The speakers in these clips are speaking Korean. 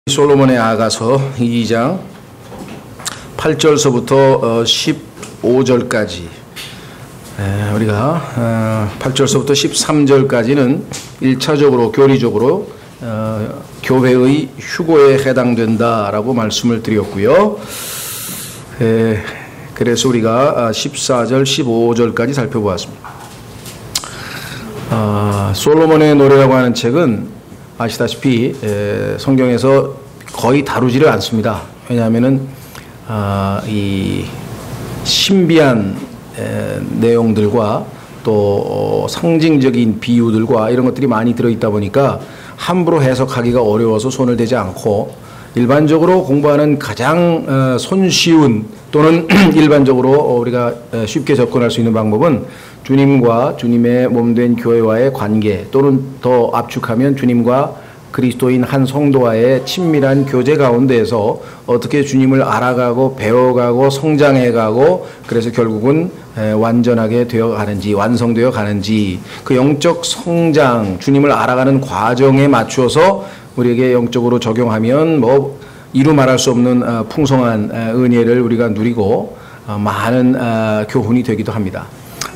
솔로몬의 아가서 2장 8절서부터 15절까지 우리가 8절서부터 13절까지는 1차적으로 교리적으로 교회의 휴고에 해당된다라고 말씀을 드렸고요. 그래서 우리가 14절, 15절까지 살펴보았습니다. 솔로몬의 노래라고 하는 책은 아시다시피 성경에서 거의 다루지를 않습니다. 왜냐하면은 이 신비한 내용들과 또 상징적인 비유들과 이런 것들이 많이 들어있다 보니까 함부로 해석하기가 어려워서 손을 대지 않고 일반적으로 공부하는 가장 손쉬운 또는 일반적으로 우리가 쉽게 접근할 수 있는 방법은 주님과 주님의 몸된 교회와의 관계 또는 더 압축하면 주님과 그리스도인 한 성도와의 친밀한 교제 가운데에서 어떻게 주님을 알아가고 배워가고 성장해가고 그래서 결국은 완전하게 되어 가는지 완성되어 가는지 그 영적 성장 주님을 알아가는 과정에 맞추어서 우리에게 영적으로 적용하면 뭐 이루 말할 수 없는 풍성한 은혜를 우리가 누리고 많은 교훈이 되기도 합니다.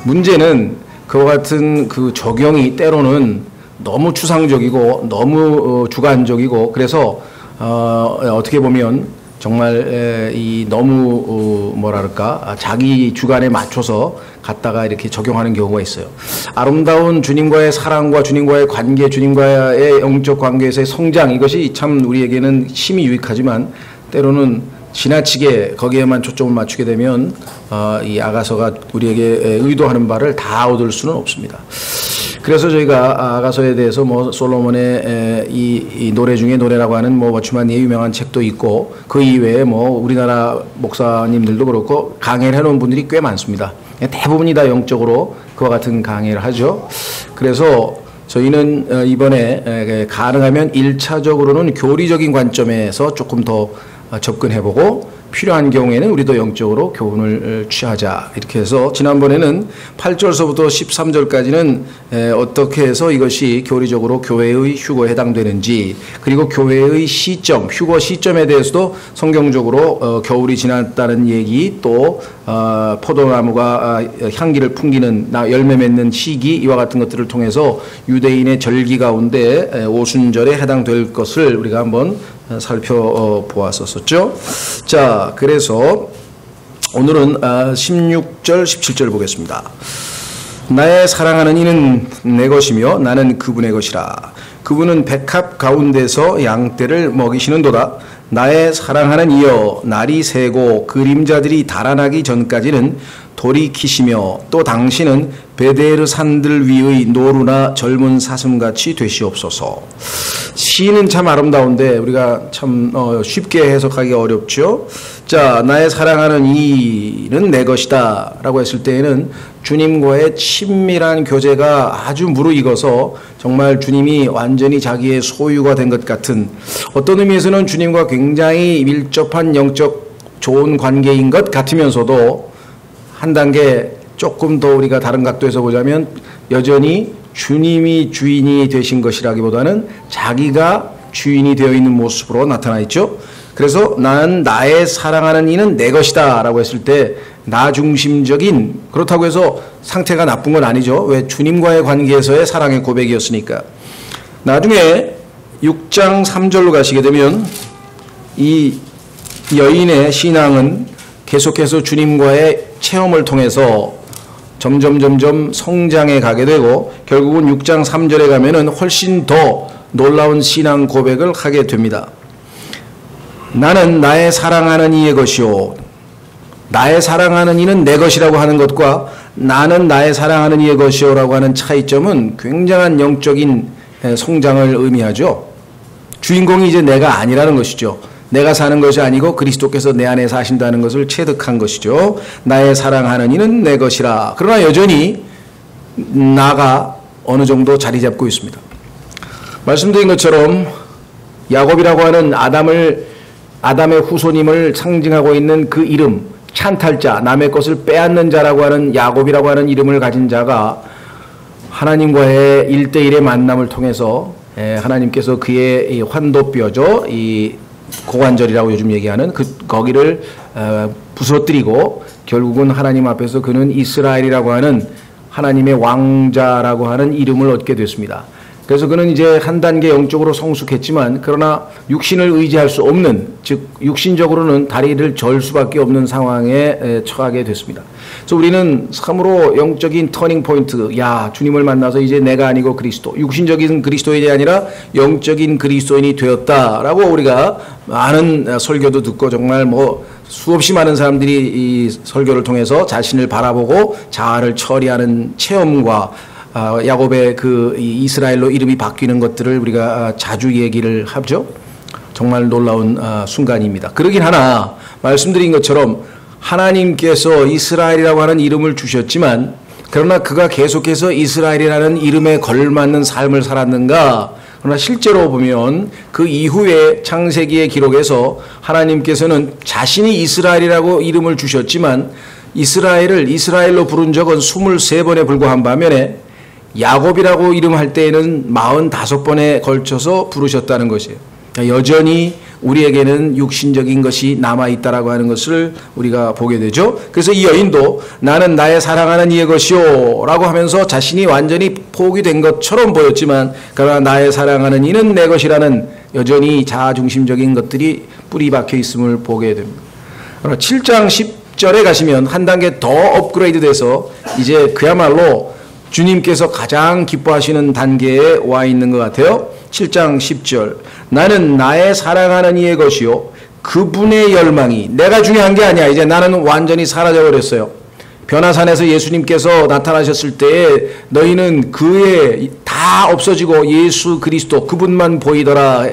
문제는 그와 같은 그 적용이 때로는 너무 추상적이고 너무 주관적이고 그래서 어떻게 보면 정말 이 너무 뭐랄까 자기 주관에 맞춰서 갖다가 이렇게 적용하는 경우가 있어요. 아름다운 주님과의 사랑과 주님과의 관계, 주님과의 영적 관계에서의 성장 이것이 참 우리에게는 심히 유익하지만 때로는 지나치게 거기에만 초점을 맞추게 되면 이 아가서가 우리에게 의도하는 바를 다 얻을 수는 없습니다. 그래서 저희가 아가서에 대해서 뭐 솔로몬의 이 노래 중에 노래라고 하는 뭐 워치만의 유명한 책도 있고 그 이외에 뭐 우리나라 목사님들도 그렇고 강해를 해놓은 분들이 꽤 많습니다. 대부분이 다 영적으로 그와 같은 강해를 하죠. 그래서 저희는 이번에 가능하면 1차적으로는 교리적인 관점에서 조금 더 접근해보고 필요한 경우에는 우리도 영적으로 교훈을 취하자 이렇게 해서 지난번에는 8절서부터 13절까지는 어떻게 해서 이것이 교리적으로 교회의 휴고에 해당되는지 그리고 교회의 시점, 휴거 시점에 대해서도 성경적으로 겨울이 지났다는 얘기 또 포도나무가 향기를 풍기는 열매 맺는 시기 이와 같은 것들을 통해서 유대인의 절기 가운데 오순절에 해당될 것을 우리가 한번 살펴보았었죠. 자, 그래서 오늘은 16절, 17절 보겠습니다. 나의 사랑하는 이는 내 것이며 나는 그분의 것이라. 그분은 백합 가운데서 양떼를 먹이시는도다. 나의 사랑하는 이여 날이 새고 그림자들이 달아나기 전까지는 돌이키시며 또 당신은 베데르 산들 위의 노루나 젊은 사슴같이 되시옵소서. 시는 참 아름다운데 우리가 참 쉽게 해석하기 어렵죠. 자, 나의 사랑하는 이는 내 것이다 라고 했을 때에는 주님과의 친밀한 교제가 아주 무르익어서 정말 주님이 완전히 자기의 소유가 된 것 같은 어떤 의미에서는 주님과 굉장히 밀접한 영적 좋은 관계인 것 같으면서도 한 단계 조금 더 우리가 다른 각도에서 보자면 여전히 주님이 주인이 되신 것이라기보다는 자기가 주인이 되어 있는 모습으로 나타나 있죠. 그래서 난 나의 사랑하는 이는 내 것이다 라고 했을 때 나 중심적인 그렇다고 해서 상태가 나쁜 건 아니죠. 왜? 주님과의 관계에서의 사랑의 고백이었으니까. 나중에 6장 3절로 가시게 되면 이 여인의 신앙은 계속해서 주님과의 체험을 통해서 점점 성장해 가게 되고 결국은 6장 3절에 가면은 훨씬 더 놀라운 신앙 고백을 하게 됩니다. 나는 나의 사랑하는 이의 것이요. 나의 사랑하는 이는 내 것이라고 하는 것과 나는 나의 사랑하는 이의 것이요 라고 하는 차이점은 굉장한 영적인 성장을 의미하죠. 주인공이 이제 내가 아니라는 것이죠. 내가 사는 것이 아니고 그리스도께서 내 안에 사신다는 것을 체득한 것이죠. 나의 사랑하는 이는 내 것이라. 그러나 여전히 나가 어느 정도 자리 잡고 있습니다. 말씀드린 것처럼 야곱이라고 하는 아담의 후손임을 상징하고 있는 그 이름 찬탈자, 남의 것을 빼앗는 자라고 하는 야곱이라고 하는 이름을 가진 자가 하나님과의 1대1의 만남을 통해서 하나님께서 그의 이 환도뼈죠, 이 고관절이라고 요즘 얘기하는 거기를 부서뜨리고 결국은 하나님 앞에서 그는 이스라엘이라고 하는 하나님의 왕자라고 하는 이름을 얻게 됐습니다. 그래서 그는 이제 한 단계 영적으로 성숙했지만 그러나 육신을 의지할 수 없는, 즉 육신적으로는 다리를 절 수밖에 없는 상황에 처하게 됐습니다. 그래서 우리는 참으로 영적인 터닝 포인트, 주님을 만나서 이제 내가 아니고 그리스도, 육신적인 그리스도인이 아니라 영적인 그리스도인이 되었다라고 우리가 많은 설교도 듣고 정말 수없이 많은 사람들이 이 설교를 통해서 자신을 바라보고 자아를 처리하는 체험과 야곱의 그 이스라엘로 이름이 바뀌는 것들을 우리가 자주 얘기를 하죠. 정말 놀라운 순간입니다. 그러긴 하나 말씀드린 것처럼 하나님께서 이스라엘이라고 하는 이름을 주셨지만 그러나 그가 계속해서 이스라엘이라는 이름에 걸맞는 삶을 살았는가? 그러나 실제로 보면 그 이후에 창세기의 기록에서 하나님께서는 자신이 이스라엘이라고 이름을 주셨지만 이스라엘을 이스라엘로 부른 적은 23번에 불과한 반면에 야곱이라고 이름할 때에는 45번에 걸쳐서 부르셨다는 것이에요. 여전히 우리에게는 육신적인 것이 남아있다라고 하는 것을 우리가 보게 되죠. 그래서 이 여인도 나는 나의 사랑하는 이의 것이요 라고 하면서 자신이 완전히 포기된 것처럼 보였지만 그러나 나의 사랑하는 이는 내 것이라는 여전히 자아중심적인 것들이 뿌리 박혀 있음을 보게 됩니다. 7장 10절에 가시면 한 단계 더 업그레이드 돼서 이제 그야말로 주님께서 가장 기뻐하시는 단계에 와 있는 것 같아요. 7장 10절 나는 나의 사랑하는 이의 것이요 그분의 열망이, 내가 중요한 게 아니야. 이제 나는 완전히 사라져버렸어요. 변화산에서 예수님께서 나타나셨을 때에 너희는 그의 다 없어지고 예수 그리스도 그분만 보이더라.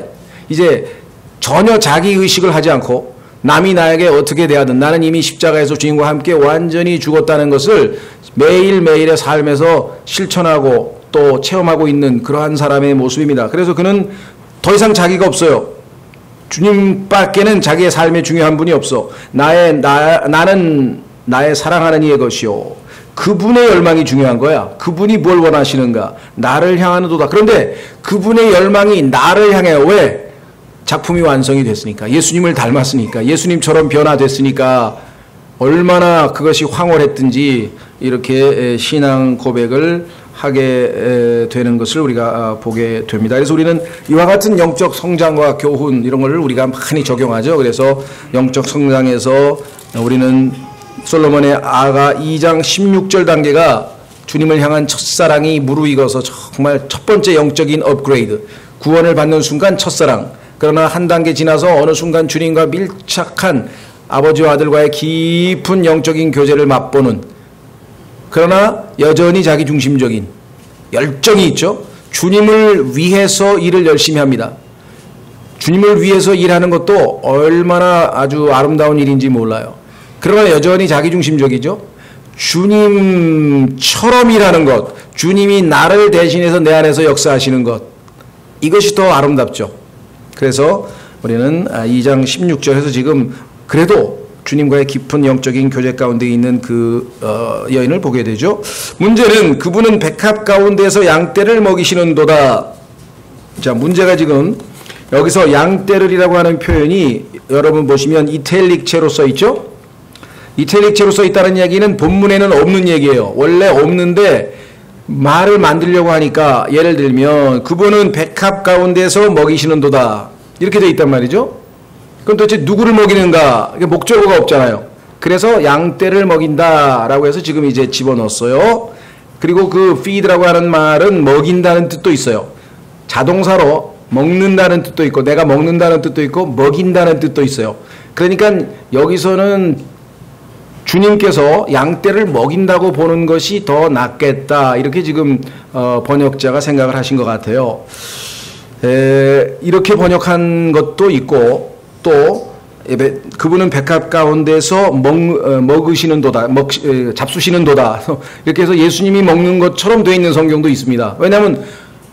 이제 전혀 자기의식을 하지 않고 남이 나에게 어떻게 대하든 나는 이미 십자가에서 주님과 함께 완전히 죽었다는 것을 매일매일의 삶에서 실천하고 또 체험하고 있는 그러한 사람의 모습입니다. 그래서 그는 더 이상 자기가 없어요. 주님밖에는 자기의 삶에 중요한 분이 없어. 나는 나의 사랑하는 이의 것이요 그분의 열망이 중요한 거야. 그분이 뭘 원하시는가? 나를 향하는 도다. 그런데 그분의 열망이 나를 향해요. 왜? 작품이 완성이 됐으니까, 예수님을 닮았으니까, 예수님처럼 변화됐으니까 얼마나 그것이 황홀했든지 이렇게 신앙 고백을 하게 되는 것을 우리가 보게 됩니다. 그래서 우리는 이와 같은 영적 성장과 교훈 이런 걸 우리가 많이 적용하죠. 그래서 영적 성장에서 우리는 솔로몬의 아가 2장 16절 단계가 주님을 향한 첫사랑이 무르익어서 정말 첫 번째 영적인 업그레이드, 구원을 받는 순간 첫사랑. 그러나 한 단계 지나서 어느 순간 주님과 밀착한 아버지와 아들과의 깊은 영적인 교제를 맛보는, 그러나 여전히 자기중심적인 열정이 있죠. 주님을 위해서 일을 열심히 합니다. 주님을 위해서 일하는 것도 얼마나 아주 아름다운 일인지 몰라요. 그러나 여전히 자기중심적이죠. 주님처럼 일하는 것, 주님이 나를 대신해서 내 안에서 역사하시는 것, 이것이 더 아름답죠. 그래서 우리는 2장 16절에서 지금 그래도 주님과의 깊은 영적인 교제 가운데 있는 그 여인을 보게 되죠. 문제는 그분은 백합 가운데서 양떼를 먹이시는도다. 자, 문제가 지금 여기서 양떼를이라고 하는 표현이 여러분 보시면 이탈릭체로 써 있죠. 이탈릭체로 써 있다는 얘기는 본문에는 없는 얘기예요. 원래 없는데 말을 만들려고 하니까, 예를 들면 그분은 백합 가운데서 먹이시는도다 이렇게 돼 있단 말이죠. 그럼 도대체 누구를 먹이는가? 이게 목적어가 없잖아요. 그래서 양떼를 먹인다라고 해서 지금 이제 집어넣었어요. 그리고 그 feed라고 하는 말은 먹인다는 뜻도 있어요. 자동사로 먹는다는 뜻도 있고 내가 먹는다는 뜻도 있고 먹인다는 뜻도 있어요. 그러니까 여기서는 주님께서 양떼를 먹인다고 보는 것이 더 낫겠다, 이렇게 지금 번역자가 생각을 하신 것 같아요. 이렇게 번역한 것도 있고, 또 그분은 백합 가운데서 먹으시는도다, 잡수시는도다 이렇게 해서 예수님이 먹는 것처럼 되어 있는 성경도 있습니다. 왜냐하면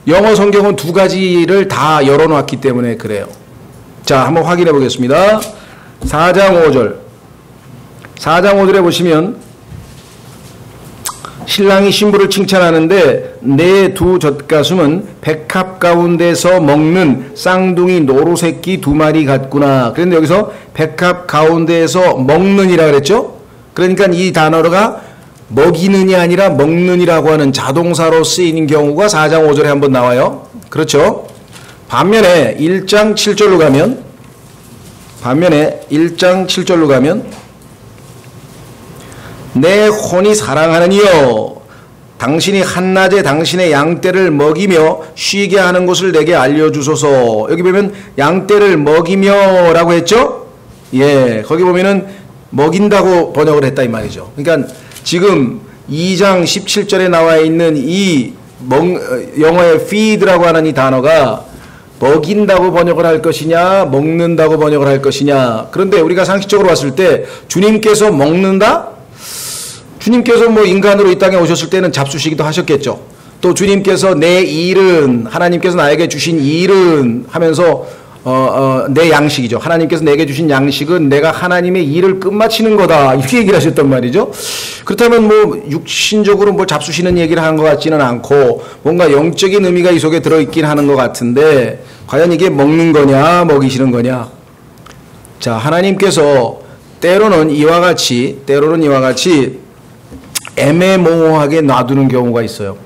영어 성경은 두 가지를 다 열어놨기 때문에 그래요. 자, 한번 확인해 보겠습니다. 4장 5절 4장 5절에 보시면 신랑이 신부를 칭찬하는데 내 두 젖가슴은 백합 가운데서 먹는 쌍둥이 노루새끼 두 마리 같구나. 그런데 여기서 백합 가운데에서 먹는이라 그랬죠. 그러니까 이 단어가 먹이는이 아니라 먹는이라고 하는 자동사로 쓰이는 경우가 4장 5절에 한번 나와요. 그렇죠. 반면에 1장 7절로 가면 내 혼이 사랑하는 이여 당신이 한낮에 당신의 양떼를 먹이며 쉬게 하는 것을 내게 알려주소서. 여기 보면 양떼를 먹이며 라고 했죠. 예, 거기 보면은 먹인다고 번역을 했다 이 말이죠. 그러니까 지금 2장 17절에 나와 있는 이 영어의 feed라고 하는 이 단어가 먹인다고 번역을 할 것이냐 먹는다고 번역을 할 것이냐. 그런데 우리가 상식적으로 봤을 때 주님께서 먹는다? 주님께서 뭐 인간으로 이 땅에 오셨을 때는 잡수시기도 하셨겠죠. 또 주님께서 내 일은 하나님께서 나에게 주신 일은 하면서 내 양식이죠. 하나님께서 내게 주신 양식은 내가 하나님의 일을 끝마치는 거다. 이렇게 얘기를 하셨단 말이죠. 그렇다면 뭐 육신적으로 뭐 잡수시는 얘기를 하는 것 같지는 않고 뭔가 영적인 의미가 이 속에 들어있긴 하는 것 같은데 과연 이게 먹는 거냐 먹이시는 거냐. 자, 하나님께서 때로는 이와 같이 애매모호하게 놔두는 경우가 있어요.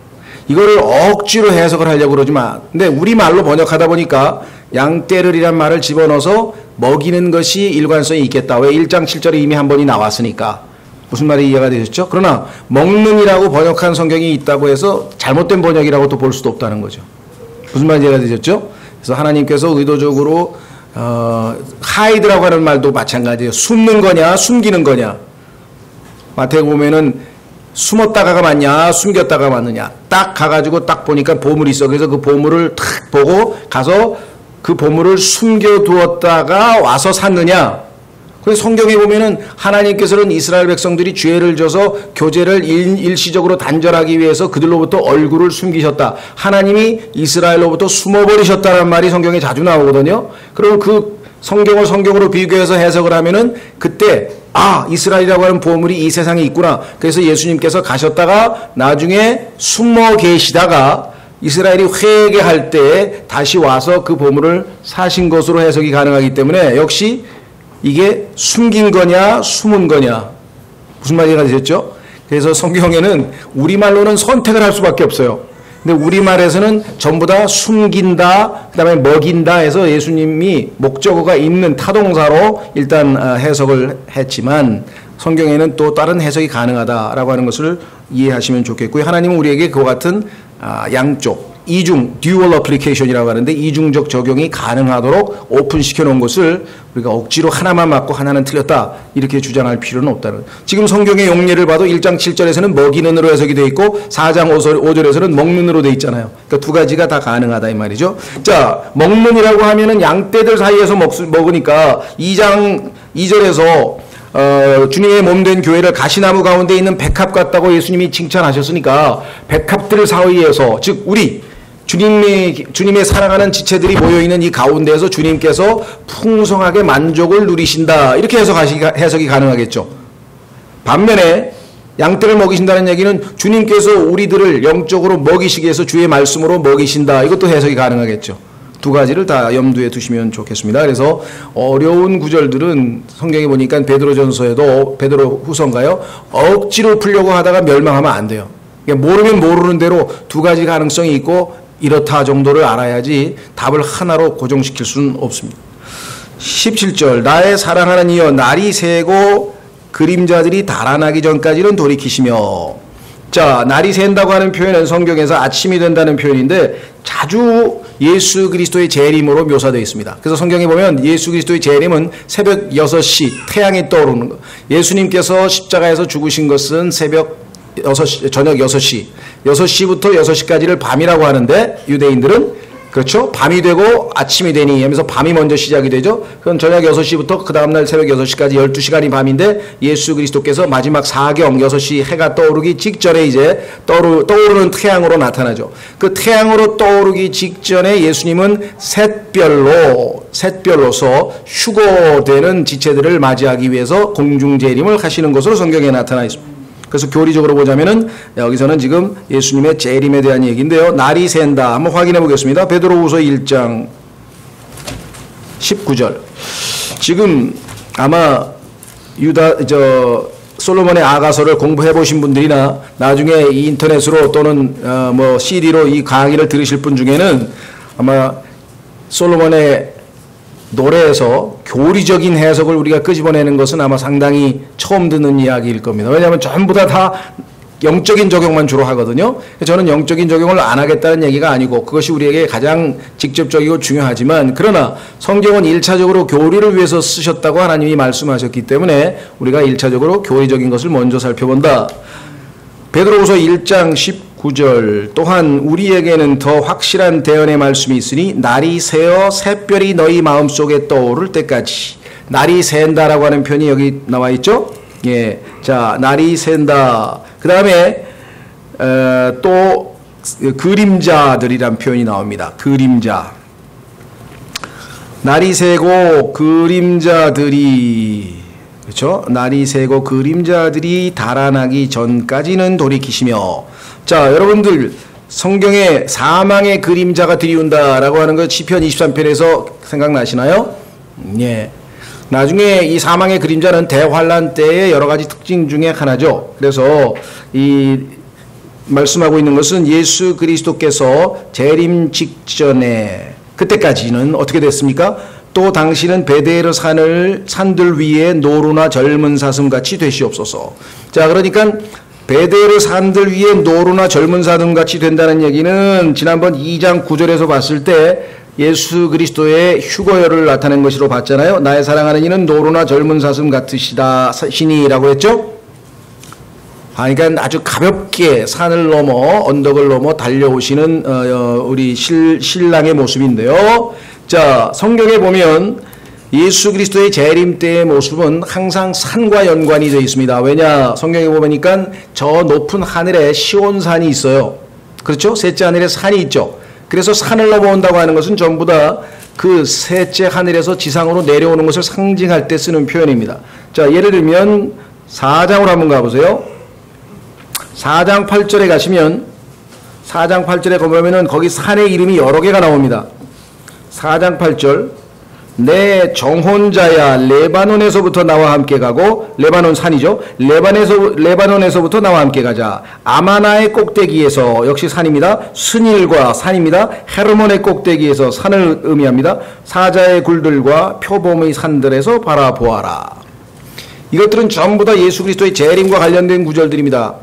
이거를 억지로 해석을 하려고 그러지만 근데 우리말로 번역하다 보니까 양떼를이란 말을 집어넣어서 먹이는 것이 일관성이 있겠다. 왜 1장 7절에 이미 한 번이 나왔으니까. 무슨 말이 이해가 되셨죠? 그러나 먹는이라고 번역한 성경이 있다고 해서 잘못된 번역이라고 또 볼 수도 없다는 거죠. 무슨 말인지 이해가 되셨죠? 그래서 하나님께서 의도적으로 하이드라고 하는 말도 마찬가지예요. 숨는 거냐 숨기는 거냐. 마태복음 보면은 숨었다가가 맞냐 숨겼다가 맞느냐. 딱 가가지고 딱 보니까 보물이 있어. 그래서 그 보물을 탁 보고 가서 그 보물을 숨겨두었다가 와서 샀느냐. 그래서 성경에 보면은 하나님께서는 이스라엘 백성들이 죄를 져서 교제를 일시적으로 단절하기 위해서 그들로부터 얼굴을 숨기셨다. 하나님이 이스라엘로부터 숨어버리셨다는 말이 성경에 자주 나오거든요. 그럼 그 성경을 성경으로 비교해서 해석을 하면은 그때 이스라엘이라고 하는 보물이 이 세상에 있구나. 그래서 예수님께서 가셨다가 나중에 숨어 계시다가 이스라엘이 회개할 때 다시 와서 그 보물을 사신 것으로 해석이 가능하기 때문에 역시 이게 숨긴 거냐 숨은 거냐. 무슨 말이가 되셨죠? 그래서 성경에는 우리말로는 선택을 할 수밖에 없어요. 근데 우리말에서는 전부 다 숨긴다, 그 다음에 먹인다 해서 예수님이 목적어가 있는 타동사로 일단 해석을 했지만 성경에는 또 다른 해석이 가능하다라고 하는 것을 이해하시면 좋겠고요. 하나님은 우리에게 그와 같은 양쪽, dual application이라고 하는데 이중적 적용이 가능하도록 오픈시켜 놓은 것을 우리가 억지로 하나만 맞고 하나는 틀렸다 이렇게 주장할 필요는 없다는. 지금 성경의 용례를 봐도 1장 7절에서는 먹이는으로 해석이 되어 있고 4장 5절에서는 먹는으로 되어 있잖아요. 그러니까 두 가지가 다 가능하다 이 말이죠. 자, 먹는이라고 하면은 양떼들 사이에서 먹으니까 2장 2절에서 주님의 몸된 교회를 가시나무 가운데 있는 백합 같다고 예수님이 칭찬하셨으니까 백합들 사이에서 즉 우리 주님의 사랑하는 지체들이 모여있는 이 가운데에서 주님께서 풍성하게 만족을 누리신다 이렇게 해석이 가능하겠죠. 반면에 양떼를 먹이신다는 얘기는 주님께서 우리들을 영적으로 먹이시기 위해서 주의 말씀으로 먹이신다 이것도 해석이 가능하겠죠. 두 가지를 다 염두에 두시면 좋겠습니다. 그래서 어려운 구절들은 성경에 보니까 베드로전서에도 베드로후서인가요? 억지로 풀려고 하다가 멸망하면 안 돼요. 그러니까 모르면 모르는 대로 두 가지 가능성이 있고 이렇다 정도를 알아야지 답을 하나로 고정시킬 수는 없습니다. 17절 나의 사랑하는 이여 날이 새고 그림자들이 달아나기 전까지는 돌이키시며. 자, 날이 샌다고 하는 표현은 성경에서 아침이 된다는 표현인데 자주 예수 그리스도의 재림으로 묘사되어 있습니다. 그래서 성경에 보면 예수 그리스도의 재림은 새벽 6시 태양이 떠오르는 것. 예수님께서 십자가에서 죽으신 것은 저녁 6시 6시부터 6시까지를 밤이라고 하는데 유대인들은 그렇죠? 밤이 되고 아침이 되니 하면서 밤이 먼저 시작이 되죠. 그럼 저녁 6시부터 그 다음날 새벽 6시까지 12시간이 밤인데 예수 그리스도께서 마지막 사경 6시 해가 떠오르기 직전에 이제 떠오르는 태양으로 나타나죠. 그 태양으로 떠오르기 직전에 예수님은 샛별로서 휴거되는 지체들을 맞이하기 위해서 공중재림을 하시는 것으로 성경에 나타나 있습니다. 그래서 교리적으로 보자면은 여기서는 지금 예수님의 재림에 대한 얘기인데요. 날이 샌다. 한번 확인해 보겠습니다. 베드로후서 1장 19절. 지금 아마 솔로몬의 아가서를 공부해 보신 분들이나 나중에 이 인터넷으로 또는 뭐 CD로 이 강의를 들으실 분 중에는 아마 솔로몬의 노래에서 교리적인 해석을 우리가 끄집어내는 것은 아마 상당히 처음 듣는 이야기일 겁니다. 왜냐하면 전부 다 영적인 적용만 주로 하거든요. 저는 영적인 적용을 안 하겠다는 얘기가 아니고 그것이 우리에게 가장 직접적이고 중요하지만, 그러나 성경은 1차적으로 교리를 위해서 쓰셨다고 하나님이 말씀하셨기 때문에 우리가 1차적으로 교리적인 것을 먼저 살펴본다. 베드로후서 1장 19절. 또한 우리에게는 더 확실한 대언의 말씀이 있으니 날이 새어 샛별이 너희 마음속에 떠오를 때까지. 날이 샌다라고 하는 표현이 여기 나와 있죠. 예, 자, 날이 샌다. 그 다음에 또 그림자들이란 표현이 나옵니다. 그림자. 날이 새고 그림자들이, 그렇죠? 날이 새고 그림자들이 달아나기 전까지는 돌이키시며. 자, 여러분들 성경에 사망의 그림자가 들이운다라고 하는 것 시편 23편에서 생각나시나요? 예. 나중에 이 사망의 그림자는 대환란 때의 여러 가지 특징 중에 하나죠. 그래서 이 말씀하고 있는 것은 예수 그리스도께서 재림 직전에, 그때까지는 어떻게 됐습니까? 또 당신은 베데르 산들 위에 노루나 젊은 사슴같이 되시옵소서. 자, 그러니까 베데르 산들 위에 노루나 젊은 사슴같이 된다는 얘기는 지난번 2장 9절에서 봤을 때 예수 그리스도의 휴거열을 나타낸 것으로 봤잖아요. 나의 사랑하는 이는 노루나 젊은 사슴 같으시니라고 했죠. 그러니까 아주 가볍게 산을 넘어 언덕을 넘어 달려오시는 우리 신랑의 모습인데요. 자, 성경에 보면 예수 그리스도의 재림 때의 모습은 항상 산과 연관이 되어 있습니다. 왜냐? 성경에 보니까 저 높은 하늘에 시온산이 있어요. 그렇죠? 셋째 하늘에 산이 있죠. 그래서 산을 넘어온다고 하는 것은 전부 다 그 셋째 하늘에서 지상으로 내려오는 것을 상징할 때 쓰는 표현입니다. 자, 예를 들면 4장으로 한번 가보세요. 4장 8절에 가시면 4장 8절에 보면은 거기 산의 이름이 여러 개가 나옵니다. 4장 8절. 내 정혼자야 레바논에서부터 나와 함께 가고, 레바논 산이죠. 레바논에서부터 나와 함께 가자. 아마나의 꼭대기에서, 역시 산입니다. 스닐과 산입니다. 헤르몬의 꼭대기에서 산을 의미합니다. 사자의 굴들과 표범의 산들에서 바라보아라. 이것들은 전부 다 예수 그리스도의 재림과 관련된 구절들입니다.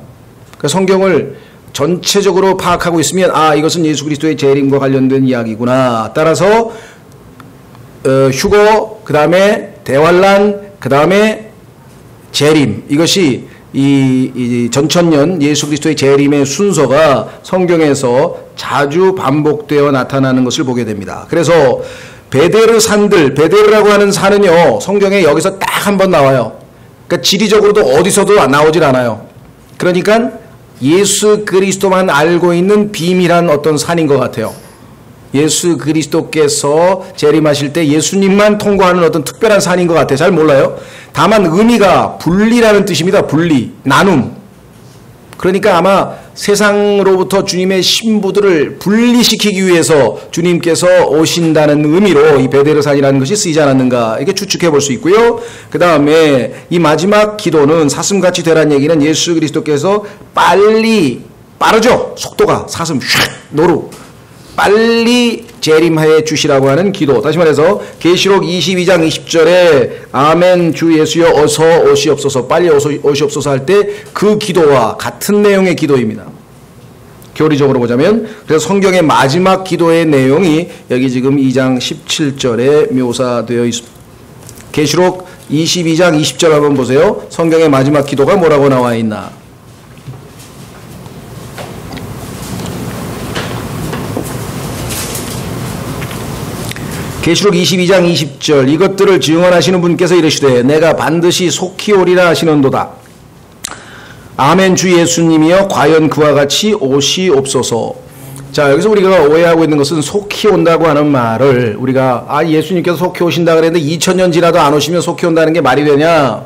그러니까 성경을 전체적으로 파악하고 있으면 이것은 예수 그리스도의 재림과 관련된 이야기구나. 따라서 휴거, 그 다음에 대환란, 그 다음에 재림, 이것이 이 전천년 예수 그리스도의 재림의 순서가 성경에서 자주 반복되어 나타나는 것을 보게 됩니다. 그래서 베데르 산들, 베데르라고 하는 산은요, 성경에 여기서 딱 한 번 나와요. 그러니까 지리적으로도 어디서도 나오질 않아요. 그러니까 예수 그리스도만 알고 있는 비밀한 어떤 산인 것 같아요. 예수 그리스도께서 재림하실 때 예수님만 통과하는 어떤 특별한 산인 것 같아요. 잘 몰라요. 다만 의미가 분리라는 뜻입니다. 분리, 나눔. 그러니까 아마 세상으로부터 주님의 신부들을 분리시키기 위해서 주님께서 오신다는 의미로 이 베데르산이라는 것이 쓰이지 않았는가, 이렇게 추측해 볼 수 있고요. 그 다음에 이 마지막 기도는 사슴같이 되라는 얘기는 예수 그리스도께서 빠르죠. 속도가 사슴, 노루. 빨리 재림하여 주시라고 하는 기도. 다시 말해서 계시록 22장 20절에 아멘 주 예수여 어서 오시옵소서, 빨리 오시옵소서 할 때 그 기도와 같은 내용의 기도입니다. 교리적으로 보자면. 그래서 성경의 마지막 기도의 내용이 여기 지금 2장 17절에 묘사되어 있습니다. 계시록 22장 20절 한번 보세요. 성경의 마지막 기도가 뭐라고 나와 있나. 계시록 22장 20절. 이것들을 증언하시는 분께서 이르시되 내가 반드시 속히 오리라 하시는도다. 아멘 주 예수님이여 과연 그와 같이 오시옵소서. 자, 여기서 우리가 오해하고 있는 것은 속히 온다고 하는 말을 우리가 예수님께서 속히 오신다 그랬는데 2000년 지나도 안 오시면 속히 온다는 게 말이 되냐?